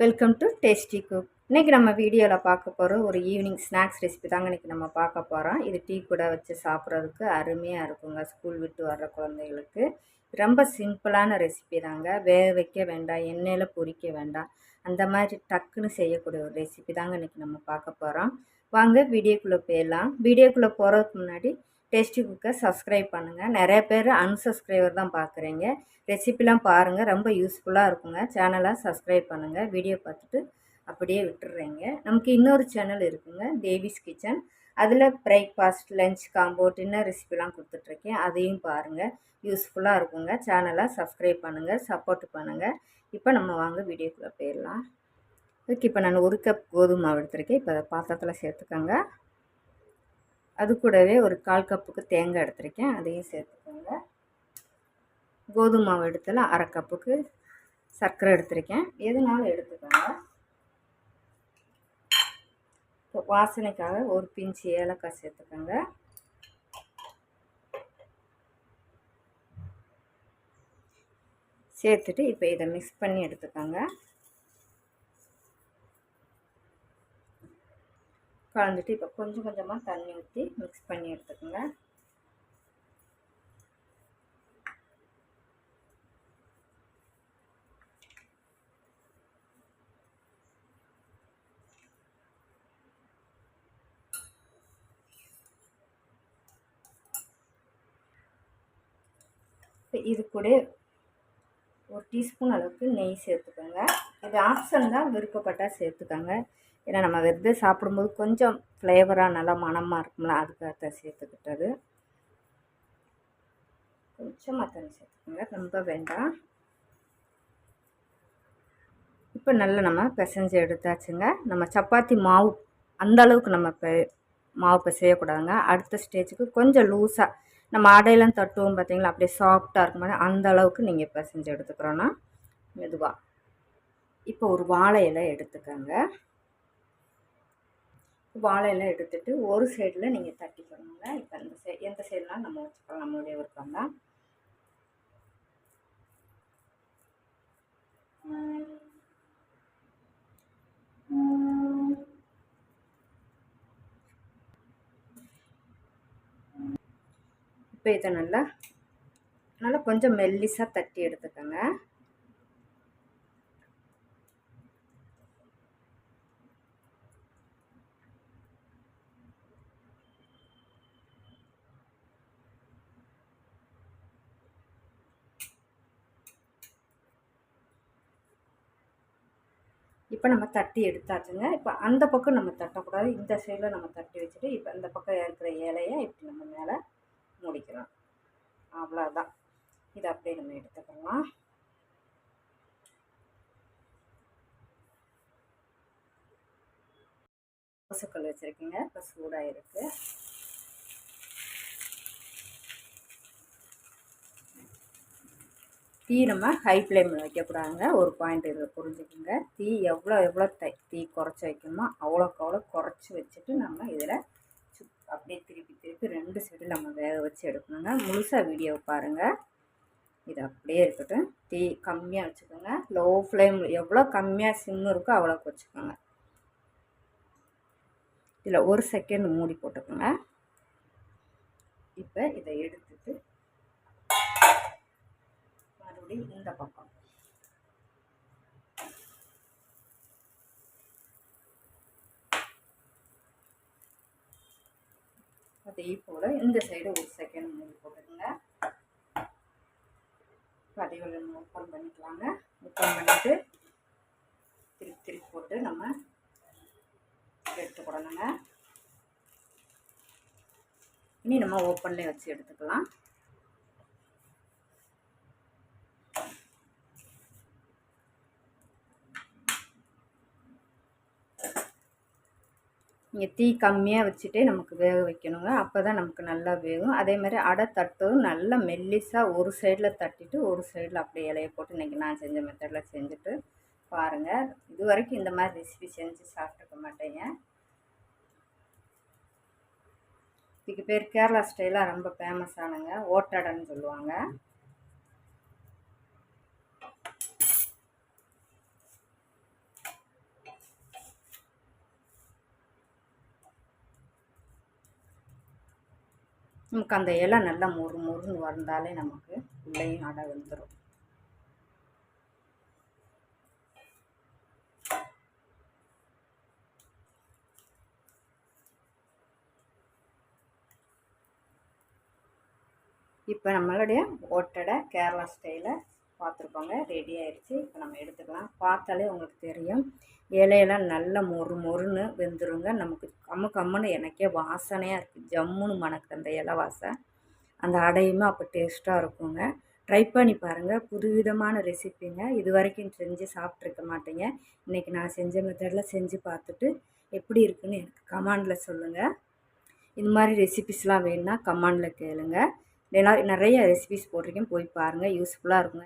Welcome to tasty cook. இன்றைக்கி நம்ம வீடியோவில் பார்க்க போகிற ஒரு ஈவினிங் ஸ்நாக்ஸ் ரெசிபி தாங்க இன்றைக்கி நம்ம பார்க்க போகிறோம். இது டீ கூட வச்சு சாப்பிட்றதுக்கு அருமையாக இருக்குங்க. ஸ்கூல் விட்டு வர்ற குழந்தைகளுக்கு ரொம்ப சிம்பிளான ரெசிபி தாங்க. வேக வைக்க வேண்டாம், எண்ணெயில் பொரிக்க வேண்டாம், அந்த மாதிரி டக்குன்னு செய்யக்கூடிய ஒரு ரெசிபி தாங்க இன்றைக்கி நம்ம பார்க்க போகிறோம். வாங்க வீடியோக்குள்ளே போயிடலாம். வீடியோக்குள்ளே போகிறதுக்கு முன்னாடி டேஸ்டி குக்கை சப்ஸ்கிரைப் பண்ணுங்கள். நிறைய பேர் அன்சப்ஸ்கிரைபர் தான் பார்க்குறீங்க. ரெசிபிலாம் பாருங்கள், ரொம்ப யூஸ்ஃபுல்லாக இருக்குங்க. சேனலை சப்ஸ்கிரைப் பண்ணுங்கள். வீடியோ பார்த்துட்டு அப்படியே விட்டுடுறீங்க. நமக்கு இன்னொரு சேனல் இருக்குங்க, தேவிஸ் கிச்சன். அதில் பிரேக்ஃபாஸ்ட், லஞ்ச் காம்போ, டின்னர் ரெசிபிலாம் கொடுத்துட்ருக்கேன். அதையும் பாருங்கள், யூஸ்ஃபுல்லாக இருக்குங்க. சேனலை சப்ஸ்கிரைப் பண்ணுங்கள், சப்போர்ட் பண்ணுங்கள். இப்போ நம்ம வாங்க வீடியோக்குள்ளே போயிடலாம். ஓகே, இப்போ நான் 1 கப் கோதுமை மாவு எடுத்துருக்கேன். இப்போ அதை பாத்திரத்தில் சேர்த்துக்கோங்க. அது கூடவே ஒரு 1/4 கப்புக்கு தேங்காய் எடுத்துருக்கேன், அதையும் சேர்த்துக்கோங்க. கோதுமை மாவு எடுத்தால 1/2 கப்புக்கு சர்க்கரை எடுத்துருக்கேன், எதுனாலும் எடுத்துக்கோங்க. இப்போ வாசனைக்காக ஒரு பிஞ்சு ஏலக்காய் சேர்த்துக்கோங்க. சேர்த்துட்டு இப்போ இதை மிக்ஸ் பண்ணி எடுத்துக்கோங்க. கலந்துட்டு இப்போ கொஞ்சம் கொஞ்சமாக தண்ணி ஊற்றி மிக்ஸ் பண்ணி எடுத்துக்கோங்க. இது கூட 1 டீஸ்பூன் அளவுக்கு நெய் சேர்த்துக்கோங்க. இது ஆப்ஷன் தான், விருப்பப்பட்டால் சேர்த்துக்கோங்க. ஏன்னா நம்ம வெறுതെ சாப்பிடும்போது கொஞ்சம் ஃப்ளேவராக நல்லா மணமாக இருக்கும்ல, அதுக்காக சேர்த்துக்கிட்டது. கொஞ்சமாக தண்ணி சேர்த்துக்கோங்க, ரொம்ப வேண்டாம். இப்போ நல்லா நம்ம பிசைஞ்சு எடுத்தாச்சுங்க. நம்ம சப்பாத்தி மாவு அந்த அளவுக்கு நம்ம மாவு பிசையக்கூடாதுங்க. அடுத்த ஸ்டேஜுக்கு கொஞ்சம் லூஸாக நம்ம அடையெல்லாம் தட்டுவோம் பார்த்தீங்களா, அப்படியே சாஃப்டாக இருக்கும் போது அந்த அளவுக்கு நீங்கள் பிசைஞ்சு எடுத்துக்கிறோன்னா மெதுவாக. இப்போ ஒரு வாழை இலை எடுத்துக்கோங்க. வாழை இலை எடுத்துகிட்டு ஒரு சைடில் நீங்கள் தட்டிக்கணுங்க. இப்போ அந்த எந்த சைடுலாம் நம்ம வச்சுக்கலாம், நம்மளுடைய விருப்பம் தான். இப்போ இதை நல்லா கொஞ்சம் மெல்லிசாக தட்டி எடுத்துக்கோங்க. இப்போ நம்ம தட்டி எடுத்தாச்சுங்க. இப்போ அந்த பக்கம் நம்ம தட்டக்கூடாது, இந்த சைடில் நம்ம தட்டி வச்சுட்டு இப்போ இந்த பக்கம் இருக்கிற இலையை இப்படி நம்ம மேலே முடிக்கிறோம். அவ்வளோதான். இதை அப்படியே நம்ம எடுத்துக்கலாம். தோசைக்கல் வச்சுருக்கீங்க, இப்போ சூடாக இருக்குது. தீ நம்ம ஹை ஃப்ளேமில் வைக்கக்கூடாதுங்க. ஒரு பாயிண்ட் இதில் புரிஞ்சுக்கோங்க. தீ எவ்வளோ தீ குறைச்சி வைக்கணுமோ அவ்வளோக்கு அவ்வளோ குறைச்சி வச்சுட்டு நம்ம இதில் அப்படியே திருப்பி 2 சைடு நம்ம வேக வச்சு எடுக்கணுங்க. முழுசாக வீடியோவை பாருங்கள். இது அப்படியே இருக்கட்டும். தீ கம்மியாக வச்சுக்கோங்க. லோ ஃப்ளேமில் எவ்வளோ கம்மியாக சிம் இருக்கோ அவ்வளோக்கு வச்சுக்கோங்க. இதில் 1 செகண்ட் மூடி போட்டுக்கோங்க. இப்போ இதை எடுத்துட்டு மறுபடியும் இந்த பக்கம் அதே போல் இந்த சைடு 1 செகண்ட் மூடி போட்டுக்கோங்க. பதிவில் நம்ம ஓப்பன் பண்ணிக்கலாங்க. ஓப்பன் பண்ணிவிட்டு திருப்பி போட்டு நம்ம எடுத்துக்கூடணுங்க. இனி நம்ம ஓப்பன்லேயே வச்சு எடுத்துக்கலாம். நீங்கள் தீ கம்மியாக வச்சுட்டே நமக்கு வேக வைக்கணுங்க. அப்போ தான் நமக்கு நல்லா வேகும். அதே மாதிரி அடை தட்டதும் நல்லா மெல்லிஸாக ஒரு சைடில் தட்டிட்டு ஒரு சைடில் அப்படியே இலையை போட்டு இன்றைக்கி நான் செஞ்ச மெத்தடில் செஞ்சுட்டு பாருங்கள். இது வரைக்கும் இந்த மாதிரி ரெசிபி செஞ்சு சாப்பிட்டுக்க மாட்டேங்க. இதுக்கு பேர் கேரளா ஸ்டைலாக ரொம்ப ஃபேமஸானங்க, ஓட்டடைன்னு சொல்லுவாங்க. நமக்கு அந்த இலை நல்லா மொறு மொறுன்னு வந்தாலே நமக்கு உள்ளேயும் அடை வந்துடும். இப்போ நம்மளுடைய ஓட்டடை கேரளா ஸ்டைலில் பார்த்துருக்கோங்க, ரெடி ஆயிடுச்சு. இப்போ நம்ம எடுத்துக்கலாம். பார்த்தாலே உங்களுக்கு தெரியும், இலையெல்லாம் நல்லா மொறு மொறுன்னு வெந்துருங்க. நமக்கு கம்முன்னு எனக்கே வாசனையாக இருக்குது, ஜம்முன்னு மணக்கு அந்த இலை வாசனை. அந்த அடையுமே அப்போ டேஸ்ட்டாக இருக்குங்க. ட்ரை பண்ணி பாருங்கள், புதுவிதமான ரெசிப்பிங்க. இது வரைக்கும் செஞ்சு சாப்பிட்ருக்க மாட்டீங்க. இன்றைக்கி நான் செஞ்ச மெத்தடில் செஞ்சு பார்த்துட்டு எப்படி இருக்குன்னு எனக்கு கமெண்டில் சொல்லுங்கள். இது மாதிரி ரெசிபிஸ்லாம் வேணுன்னா கமெண்டில் கேளுங்க. நிறைய ரெசிபிஸ் போட்டிருக்கேன், போய் பாருங்கள், யூஸ்ஃபுல்லாக இருக்குங்க.